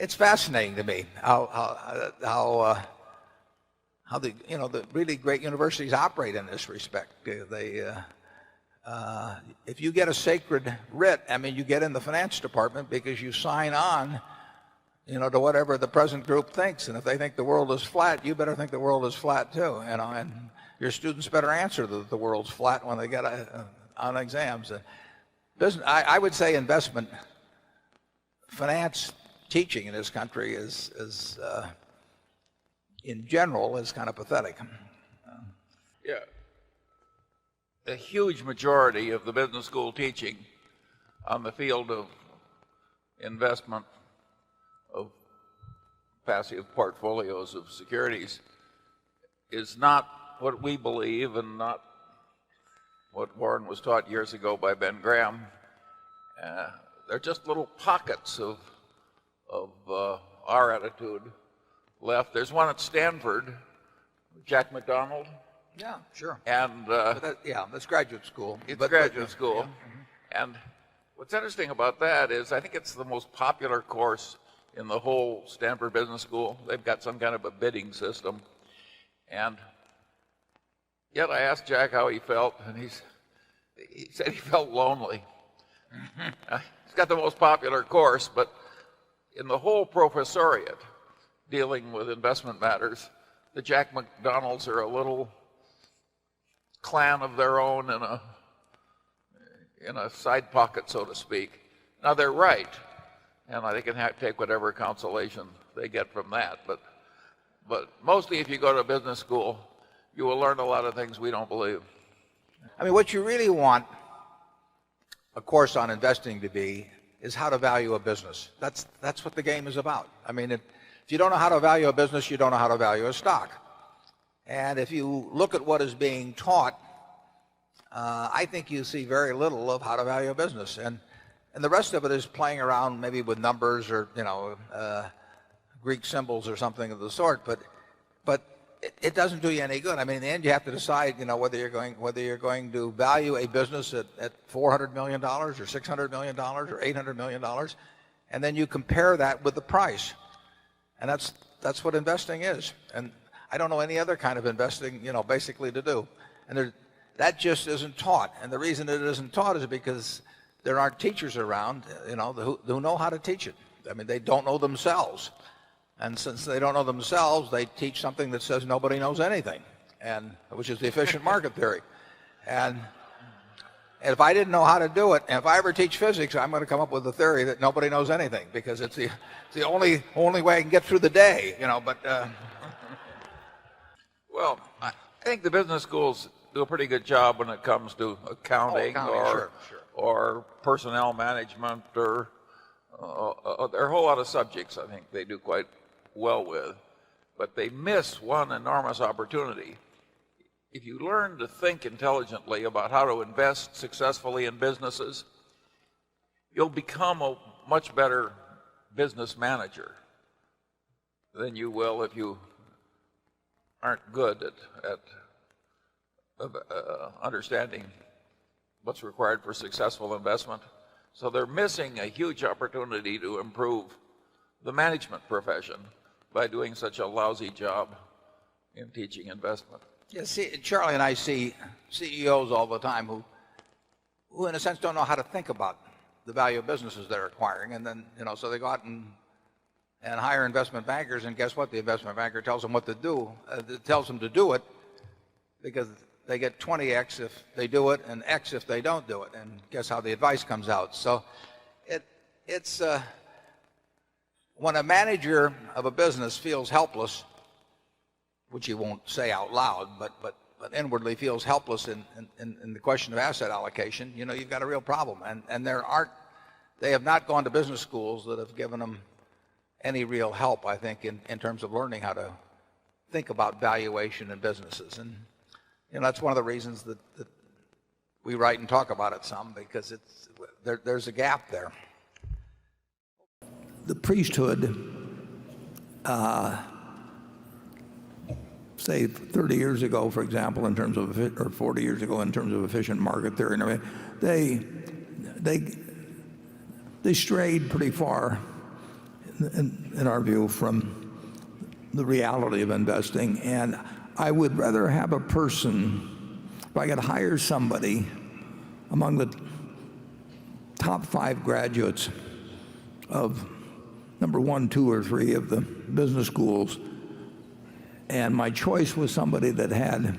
it's fascinating to me how the really great universities operate in this respect. If you get a sacred writ, I mean, you get in the finance department because you sign on, to whatever the present group thinks. And if they think the world is flat, you better think the world is flat too. And your students better answer that the world's flat when they get on exams. I would say investment finance teaching in this country is in general is kind of pathetic. Yeah. A huge majority of the business school teaching on the field of investment of passive portfolios of securities is not what we believe and not what Warren was taught years ago by Ben Graham. They're just little pockets of our attitude left. There's one at Stanford, Jack McDonald. Yeah, sure. And that's graduate school. It's graduate school. Yeah. And what's interesting about that is I think it's the most popular course in the whole Stanford Business School. They've got some kind of a bidding system. And yet I asked Jack how he felt, and he said he felt lonely. He's got the most popular course, but in the whole professoriate dealing with investment matters, the Jack McDonalds are a little clan of their own in a side pocket, so to speak. Now they're right, and they can take whatever consolation they get from that. But mostly, if you go to business school, you will learn a lot of things we don't believe. I mean, what you really want a course on investing to be is how to value a business. That's what the game is about. I mean, if you don't know how to value a business, you don't know how to value a stock. And if you look at what is being taught, I think you see very little of how to value a business. And the rest of it is playing around maybe with numbers or, Greek symbols or something of the sort. But it doesn't do you any good. I mean, in the end, you have to decide, whether you're going to value a business at $400 million or $600 million or $800 million, and then you compare that with the price. And that's what investing is. And I don't know any other kind of investing, basically to do. And that just isn't taught. And the reason it isn't taught is because there aren't teachers around, who know how to teach it. I mean, they don't know themselves. And since they don't know themselves, they teach something that says nobody knows anything, which is the efficient market theory. And if I didn't know how to do it, and if I ever teach physics, I'm going to come up with a theory that nobody knows anything, because it's the only way I can get through the day, Well, I think the business schools do a pretty good job when it comes to accounting, or personnel management, or there are a whole lot of subjects I think they do quite well with, but they miss one enormous opportunity. If you learn to think intelligently about how to invest successfully in businesses, you'll become a much better business manager than you will if you aren't good at understanding what's required for successful investment. So they're missing a huge opportunity to improve the management profession by doing such a lousy job in teaching investment. Yeah, see, Charlie and I see CEOs all the time who in a sense don't know how to think about the value of businesses they're acquiring, and then so they go out and hire investment bankers, and guess what? The investment banker tells them what to do. Tells them to do it because they get 20x if they do it and X if they don't do it, and guess how the advice comes out. So it's when a manager of a business feels helpless, which he won't say out loud, but inwardly feels helpless in the question of asset allocation, you've got a real problem. And they have not gone to business schools that have given them any real help, I think, in terms of learning how to think about valuation in businesses. And that's one of the reasons that we write and talk about it some, because there's a gap there. The priesthood, say 30 years ago, for example, in terms of, or 40 years ago, in terms of efficient market theory, and everything, they strayed pretty far in our view, from the reality of investing. And I would rather have a person, if I could hire somebody among the top 5 graduates of number 1, 2, or 3 of the business schools, and my choice was somebody that had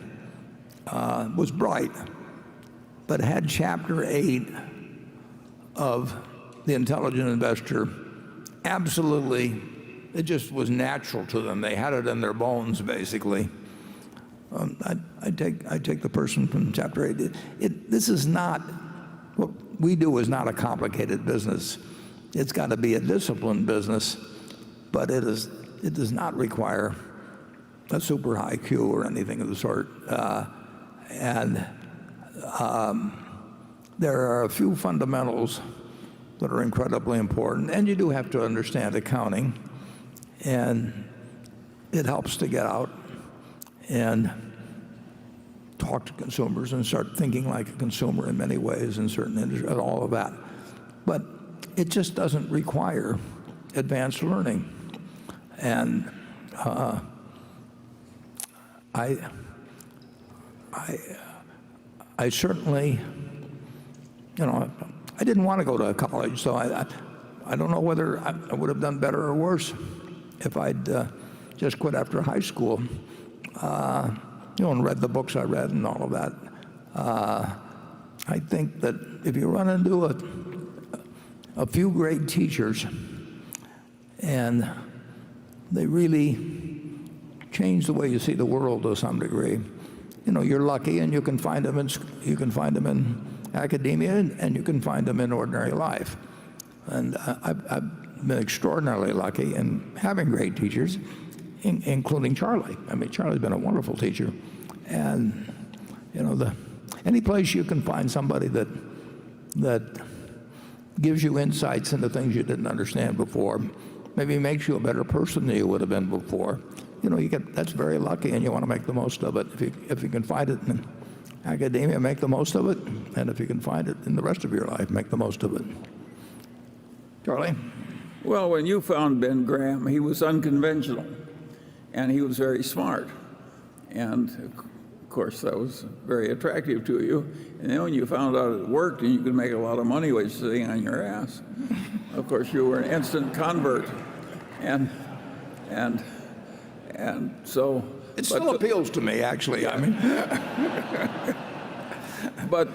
was bright, but had chapter 8 of The Intelligent Investor. Absolutely, it just was natural to them. They had it in their bones, basically. I take the person from chapter 8. This is not, what we do is not a complicated business. It's got to be a disciplined business, but it does not require a super high IQ or anything of the sort. There are a few fundamentals that are incredibly important, and you do have to understand accounting, and it helps to get out and talk to consumers and start thinking like a consumer in many ways in certain industries, all of that. But it just doesn't require advanced learning. And I certainly, I didn't want to go to college, so I don't know whether I would have done better or worse if I'd just quit after high school, and read the books I read and all of that. I think that if you run into a few great teachers and they really change the way you see the world to some degree, you're lucky, and you can find them in academia, and you can find them in ordinary life. And I've been extraordinarily lucky in having great teachers, including Charlie. I mean, Charlie's been a wonderful teacher. And any place you can find somebody that gives you insights into things you didn't understand before, maybe makes you a better person than you would have been before, that's very lucky, and you want to make the most of it. If you can find it in academia, make the most of it, and if you can find it in the rest of your life, make the most of it. Charlie? Well, when you found Ben Graham, he was unconventional, and he was very smart. And of course, that was very attractive to you. And then when you found out it worked and you could make a lot of money while you're sitting on your ass, of course, you were an instant convert. And so it still appeals to me, actually. I mean, but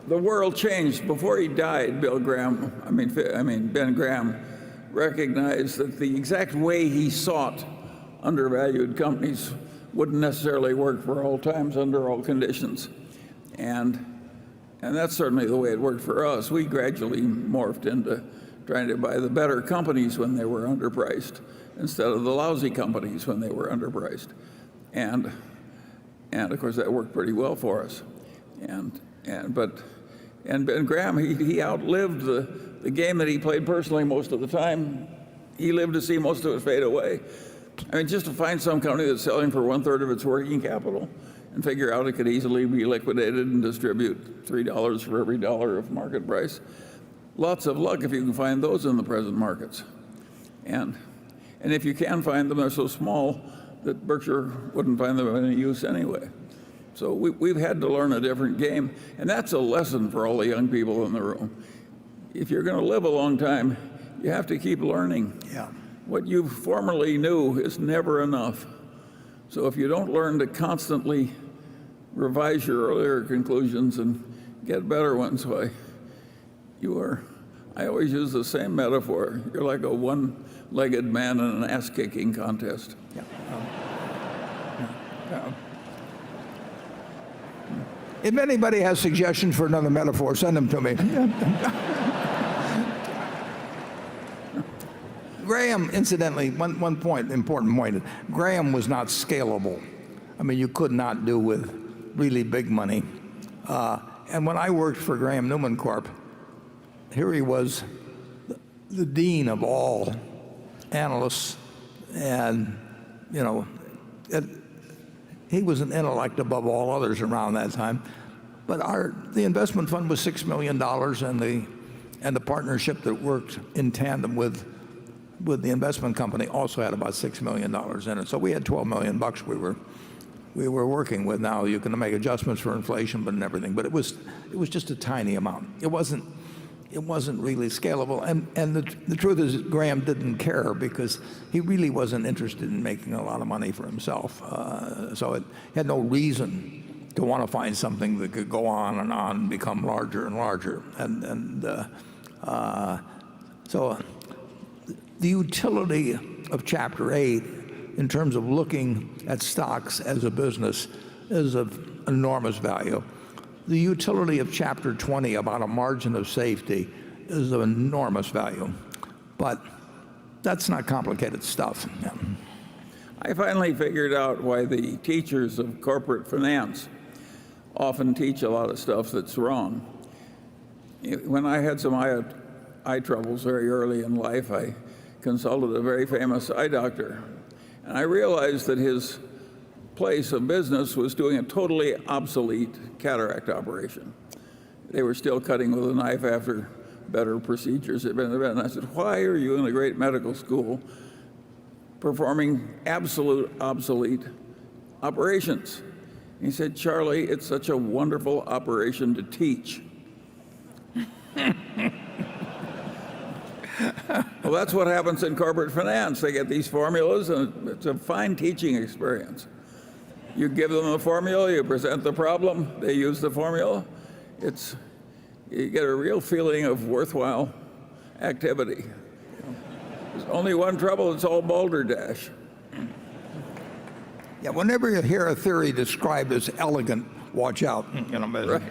the world changed before he died. Ben Graham recognized that the exact way he sought undervalued companies wouldn't necessarily work for all times under all conditions, and that's certainly the way it worked for us. We gradually morphed into trying to buy the better companies when they were underpriced instead of the lousy companies when they were underpriced, and of course that worked pretty well for us. And Ben Graham, he outlived the game that he played personally most of the time. He lived to see most of it fade away. I mean, just to find some company that's selling for 1/3 of its working capital and figure out it could easily be liquidated and distribute $3 for every dollar of market price. Lots of luck if you can find those in the present markets. And if you can find them, they're so small that Berkshire wouldn't find them of any use anyway. So we've had to learn a different game, and that's a lesson for all the young people in the room. If you're going to live a long time, you have to keep learning. yeah. What you formerly knew is never enough. So if you don't learn to constantly revise your earlier conclusions and get better ones, why, I always use the same metaphor. You're like a one-legged man in an ass-kicking contest. Yeah. If anybody has suggestions for another metaphor, send them to me. Graham, incidentally, one point, important point, Graham was not scalable. I mean, you could not do with really big money. And when I worked for Graham Newman Corp., here he was, the dean of all analysts, and he was an intellect above all others around that time. But the investment fund was $6 million, and the partnership that worked in tandem with with the investment company also had about $6 million in it. So we had $12 million we were working with. Now you can make adjustments for inflation, but and everything. But it was just a tiny amount. It wasn't really scalable. And the truth is, Graham didn't care because he really wasn't interested in making a lot of money for himself. So it had no reason to want to find something that could go on and become larger and larger. So the utility of Chapter 8 in terms of looking at stocks as a business is of enormous value. The utility of Chapter 20 about a margin of safety is of enormous value. But that's not complicated stuff. Yeah. I finally figured out why the teachers of corporate finance often teach a lot of stuff that's wrong. When I had some eye troubles very early in life, I consulted a very famous eye doctor. And I realized that his place of business was doing a totally obsolete cataract operation. They were still cutting with a knife after better procedures had been invented. And I said, why are you in a great medical school performing absolute obsolete operations? He said, Charlie, it's such a wonderful operation to teach. Well, that's what happens in corporate finance. They get these formulas, and it's a fine teaching experience. You give them a formula, you present the problem, they use the formula. You get a real feeling of worthwhile activity. There's only one trouble, it's all balderdash. Yeah, whenever you hear a theory described as elegant, watch out. Right.